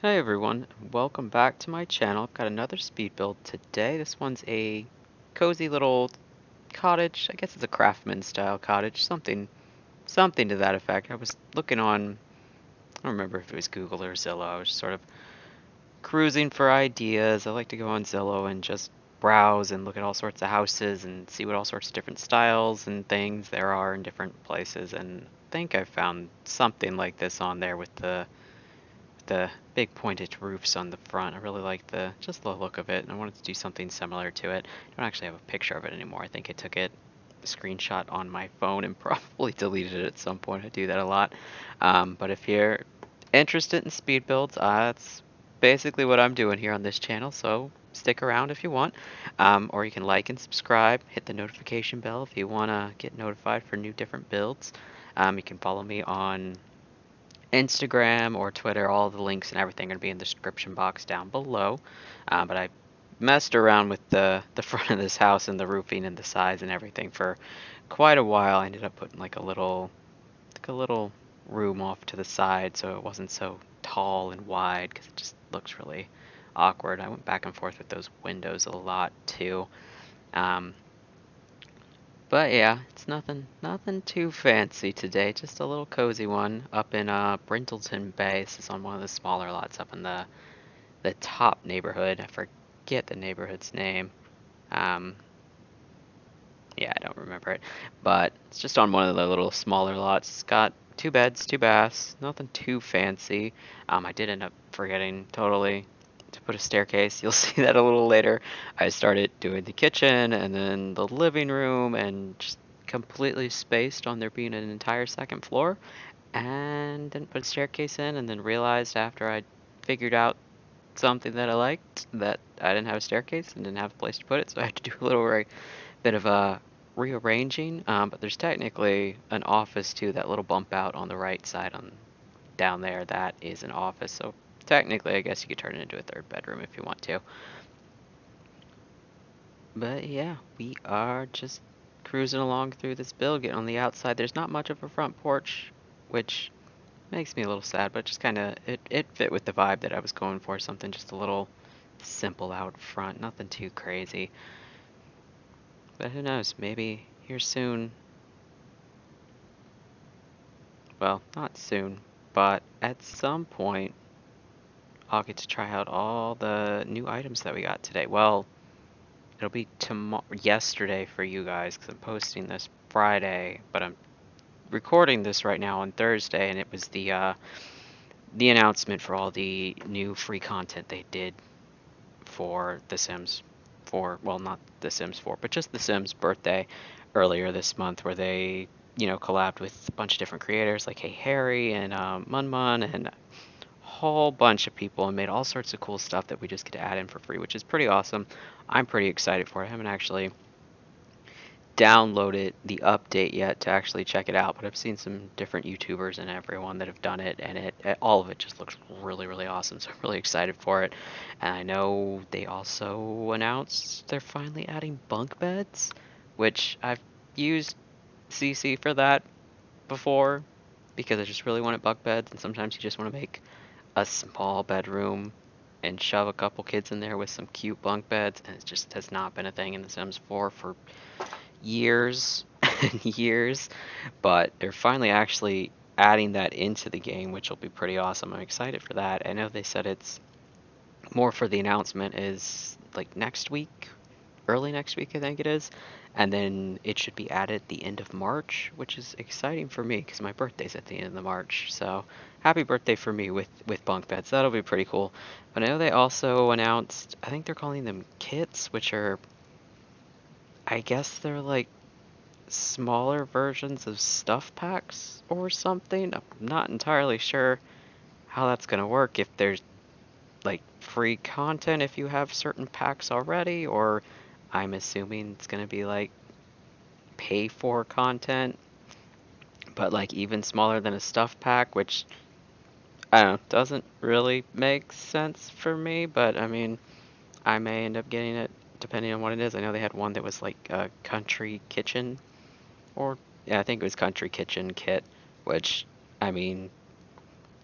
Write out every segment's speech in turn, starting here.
Hey everyone, welcome back to my channel. I've got another speed build today. This one's a cozy little cottage. I guess it's a Craftsman style cottage, something to that effect. I was looking on, I don't remember if it was Google or Zillow. I was sort of cruising for ideas. I like to go on Zillow and just browse and look at all sorts of houses and see what all sorts of different styles and things there are in different places. And I think I found something like this on there with the big pointed roofs on the front. I really like just the look of it, and I wanted to do something similar to it. I don't actually have a picture of it anymore. I think I took a screenshot on my phone and probably deleted it at some point. I do that a lot. But if you're interested in speed builds, that's basically what I'm doing here on this channel, so stick around if you want. Or you can like and subscribe, hit the notification bell if you want to get notified for new different builds. You can follow me on Instagram or Twitter. All the links and everything are going to be in the description box down below. But I messed around with the front of this house and the roofing and the size and everything for quite a while. I ended up putting like a little room off to the side so it wasn't so tall and wide because it just looks really awkward. I went back and forth with those windows a lot too. Um, but yeah, it's nothing too fancy today. Just a little cozy one up in Brindleton Bay. This is on one of the smaller lots up in the top neighborhood. I forget the neighborhood's name. Um, yeah, I don't remember it. But it's just on one of the little smaller lots. It's got two beds, two baths, nothing too fancy. I did end up forgetting totally to put a staircase. You'll see that a little later. I started doing the kitchen and then the living room and just completely spaced on there being an entire second floor and didn't put a staircase in and then realized after I figured out something that I liked that I didn't have a staircase and didn't have a place to put it, so I had to do a little bit of a rearranging. But there's technically an office too, that little bump out on the right side on down there, that is an office. So technically, I guess you could turn it into a third bedroom if you want to. But yeah, we are just cruising along through this build, getting on the outside. There's not much of a front porch, which makes me a little sad, but just kind of it fit with the vibe that I was going for. Something just a little simple out front, nothing too crazy. But who knows? Maybe here soon. Well, not soon, but at some point, I'll get to try out all the new items that we got today. Well, it'll be tomorrow, yesterday for you guys, because I'm posting this Friday, but I'm recording this right now on Thursday, and it was the announcement for all the new free content they did for The Sims 4. Well, not The Sims 4, but just The Sims birthday earlier this month, where they collabed with a bunch of different creators like Hey Harry and Mun Mun and a whole bunch of people and made all sorts of cool stuff that we just get to add in for free, which is pretty awesome. I'm pretty excited for it. I haven't actually downloaded the update yet to actually check it out, but I've seen some different YouTubers and everyone that have done it, and all of it just looks really, really awesome. So I'm really excited for it. And I know they also announced they're finally adding bunk beds, which I've used CC for that before because I just really wanted bunk beds, and sometimes you just want to make a small bedroom and shove a couple kids in there with some cute bunk beds, and it just has not been a thing in The Sims 4 for years and years, but they're finally actually adding that into the game, which will be pretty awesome. I'm excited for that. I know they said it's more for the announcement is like next week, early next week, I think it is. And then it should be added at the end of March, which is exciting for me because my birthday's at the end of the March. So happy birthday for me with bunk beds. That'll be pretty cool. But I know they also announced, I think they're calling them kits, which are, I guess they're like smaller versions of stuff packs or something. I'm not entirely sure how that's going to work, if there's like free content if you have certain packs already, or I'm assuming it's going to be like pay for content, but like even smaller than a stuff pack, which I don't know, doesn't really make sense for me, but I mean, I may end up getting it depending on what it is. I know they had one that was like a country kitchen, or yeah, I think it was country kitchen kit, which I mean,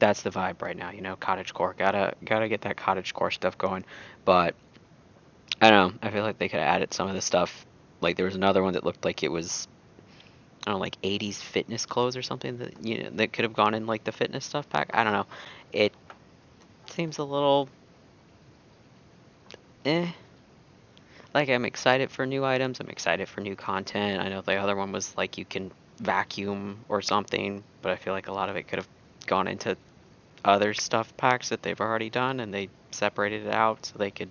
that's the vibe right now, you know, cottagecore. Gotta get that cottagecore stuff going. But I don't know. I feel like they could have added some of the stuff. Like there was another one that looked like it was, I don't know, like 80s fitness clothes or something that that could have gone in like the fitness stuff pack. I don't know. It seems a little eh. Like I'm excited for new items. I'm excited for new content. I know the other one was like you can vacuum or something, but I feel like a lot of it could have gone into other stuff packs that they've already done, and they separated it out so they could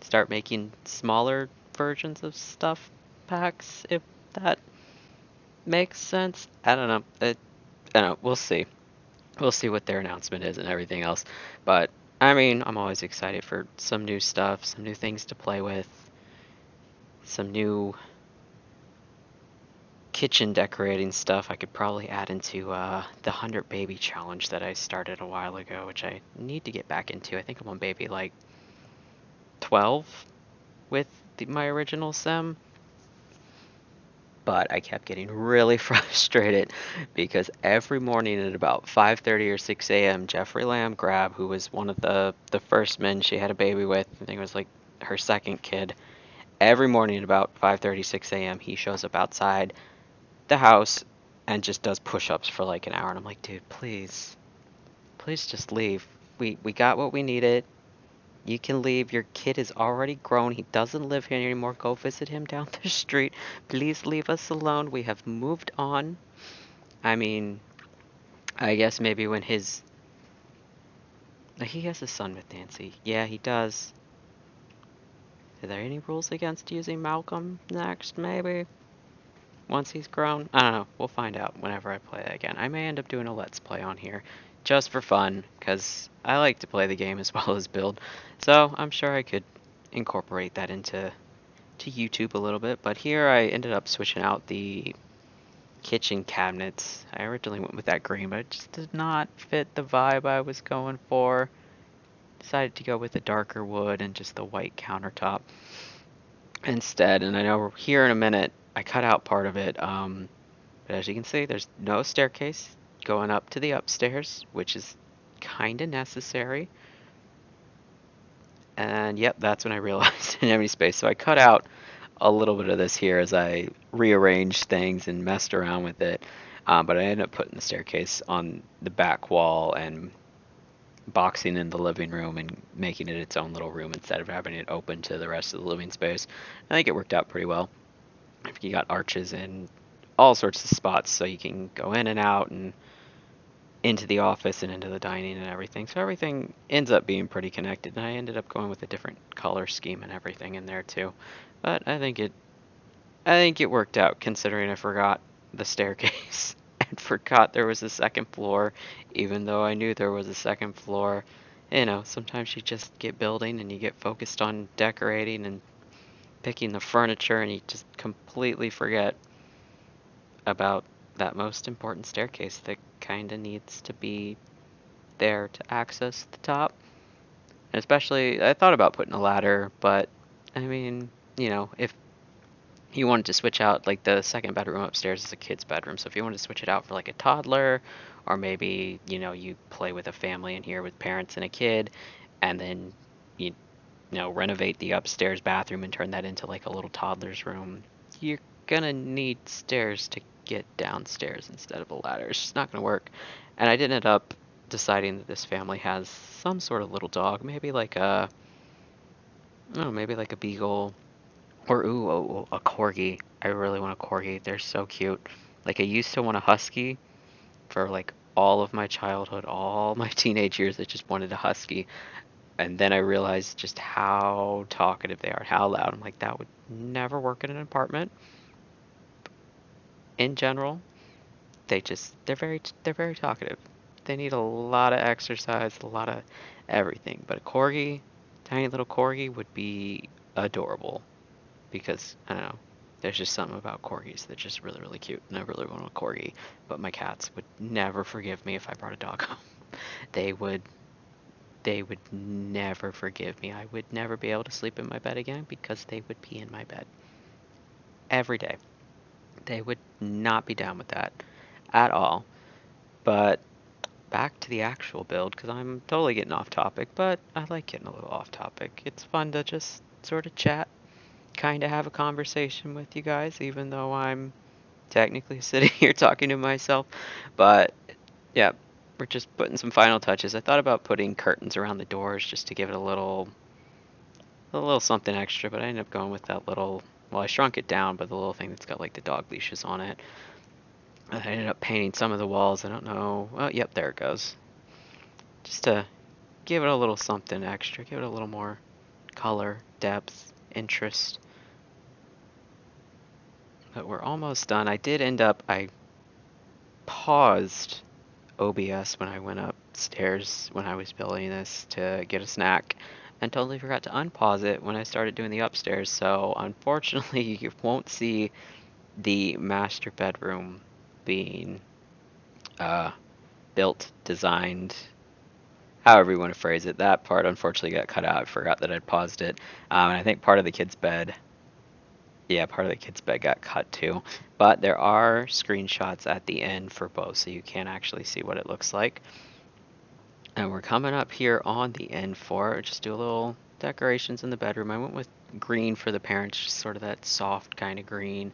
start making smaller versions of stuff packs, if that makes sense. I don't know. I don't know. We'll see. We'll see what their announcement is and everything else. But I mean, I'm always excited for some new stuff, some new things to play with, some new kitchen decorating stuff I could probably add into the 100 baby challenge that I started a while ago, which I need to get back into. I think I'm on baby like 12 with my original sim, but I kept getting really frustrated because every morning at about 5:30 or 6 a.m., Jeffrey Lamb Grab, who was one of the first men she had a baby with, I think it was like her second kid, every morning at about 5:30, 6 a.m., he shows up outside the house and just does push-ups for like an hour, and I'm like, dude, please just leave. We got what we needed. You can leave. Your kid is already grown. He doesn't live here anymore. Go visit him down the street. Please leave us alone. We have moved on. I mean, I guess maybe when he has a son with Nancy. Yeah, he does. Are there any rules against using Malcolm next, maybe? Once he's grown? I don't know. We'll find out whenever I play it again. I may end up doing a Let's Play on here just for fun, because I like to play the game as well as build. So I'm sure I could incorporate that into YouTube a little bit. But here I ended up switching out the kitchen cabinets. I originally went with that green, but it just did not fit the vibe I was going for. Decided to go with the darker wood and just the white countertop instead. And I know here in a minute I cut out part of it. But as you can see, there's no staircase going up to the upstairs, which is kind of necessary. And yep, that's when I realized I didn't have any space. So I cut out a little bit of this here as I rearranged things and messed around with it. But I ended up putting the staircase on the back wall and boxing in the living room and making it its own little room instead of having it open to the rest of the living space. I think it worked out pretty well. You got arches in all sorts of spots so you can go in and out and into the office and into the dining and everything. So everything ends up being pretty connected. And I ended up going with a different color scheme and everything in there too. But I think it worked out considering I forgot the staircase and forgot there was a second floor, even though I knew there was a second floor. You know, sometimes you just get building and you get focused on decorating and picking the furniture and you just completely forget about that most important staircase that kind of needs to be there to access the top. And especially, I thought about putting a ladder, but I mean, if you wanted to switch out, like the second bedroom upstairs is a kid's bedroom, so if you wanted to switch it out for like a toddler, or maybe, you play with a family in here with parents and a kid, and then you, renovate the upstairs bathroom and turn that into like a little toddler's room, you're gonna need stairs to get downstairs instead of a ladder. It's just not gonna work. And I did end up deciding that this family has some sort of little dog, maybe like oh, maybe like a beagle, or a corgi. I really want a corgi. They're so cute. Like I used to want a husky for like all of my childhood, all my teenage years. I just wanted a husky, and then I realized just how talkative they are, how loud. I'm like, that would never work in an apartment. In general, they're very talkative. They need a lot of exercise, a lot of everything. But a corgi, tiny little corgi, would be adorable because I don't know. There's just something about corgis that's just really, really cute, and I really want a corgi. But my cats would never forgive me if I brought a dog home. They would, they would never forgive me. I would never be able to sleep in my bed again because they would pee in my bed every day. They would not be down with that at all. But back to the actual build because I'm totally getting off topic, but I like getting a little off topic. It's fun to just sort of chat, kind of have a conversation with you guys, even though I'm technically sitting here talking to myself. But yeah, we're just putting some final touches. I thought about putting curtains around the doors just to give it a little something extra, but I ended up going with that little, well, I shrunk it down, but the little thing that's got like the dog leashes on it. I ended up painting some of the walls. I don't know. Oh, yep, there it goes. Just to give it a little something extra, give it a little more color, depth, interest. But we're almost done. I paused OBS when I went upstairs when I was building this to get a snack and totally forgot to unpause it when I started doing the upstairs. So unfortunately, you won't see the master bedroom being uh, built, designed, however you want to phrase it. That part unfortunately got cut out. I forgot that I'd paused it. And I think part of the kid's bed, yeah, part of the kid's bed got cut too. But there are screenshots at the end for both, so you can actually see what it looks like. And we're coming up here on the end for it. Just do a little decorations in the bedroom. I went with green for the parents, just sort of that soft kind of green.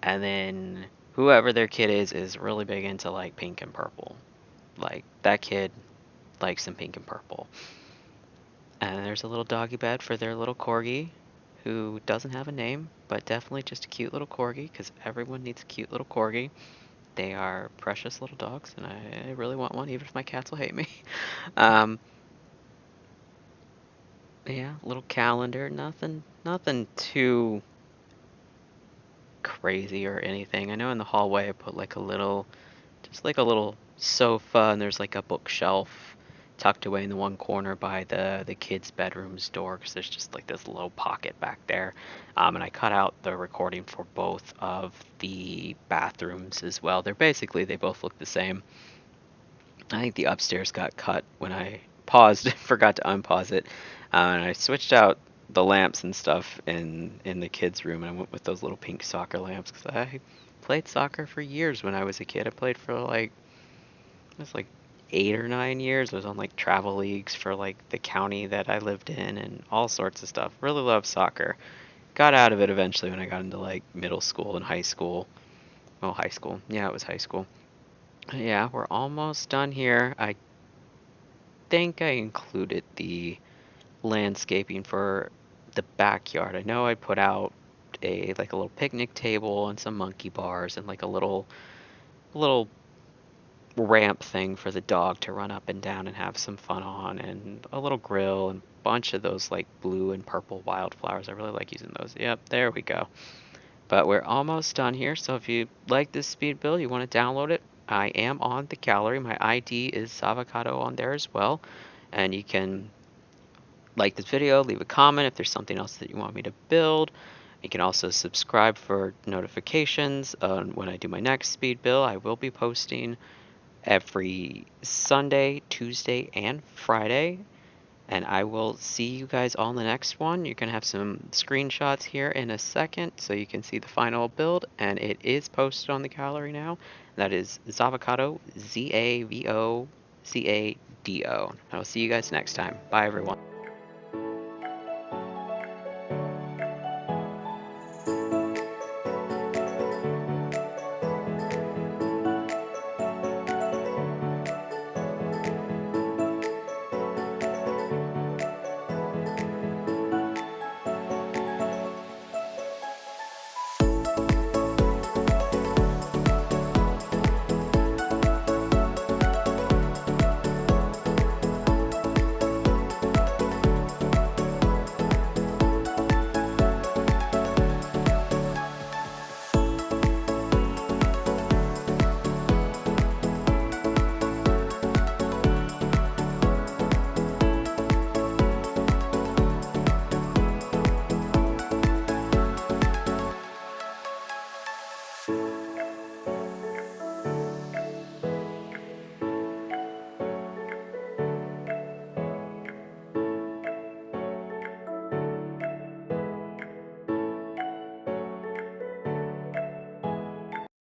And then whoever their kid is really big into like pink and purple. Like that kid likes some pink and purple. And there's a little doggy bed for their little corgi, who doesn't have a name, but definitely just a cute little corgi, because everyone needs a cute little corgi. They are precious little dogs, and I really want one, even if my cats will hate me. Um, yeah, little calendar, nothing too crazy or anything. I know in the hallway I put like just like a little sofa, and there's like a bookshelf tucked away in the one corner by the kids' bedroom's door, because there's just like this little pocket back there. And I cut out the recording for both of the bathrooms as well. They both look the same. I think the upstairs got cut when I paused and forgot to unpause it. And I switched out the lamps and stuff in the kids' room, and I went with those little pink soccer lamps because I played soccer for years when I was a kid. I played for like, it was like 8 or 9 years. I was on like travel leagues for like the county that I lived in and all sorts of stuff. Really loved soccer. Got out of it eventually when I got into like middle school and high school. Well, high school. Yeah, it was high school. Yeah, we're almost done here. I think I included the landscaping for the backyard. I know I put out a little picnic table and some monkey bars and like a little ramp thing for the dog to run up and down and have some fun on, and a little grill and bunch of those like blue and purple wildflowers. I really like using those. Yep, there we go. But we're almost done here, so if you like this speed build, you want to download it, I am on the gallery. My ID is zavocado on there as well, and you can like this video, leave a comment if there's something else that you want me to build. You can also subscribe for notifications when I do my next speed build. I will be posting every Sunday, Tuesday, and Friday. And I will see you guys all in the next one. You're going to have some screenshots here in a second so you can see the final build. And it is posted on the gallery now. That is Zavocado, Zavocado. I will see you guys next time. Bye, everyone.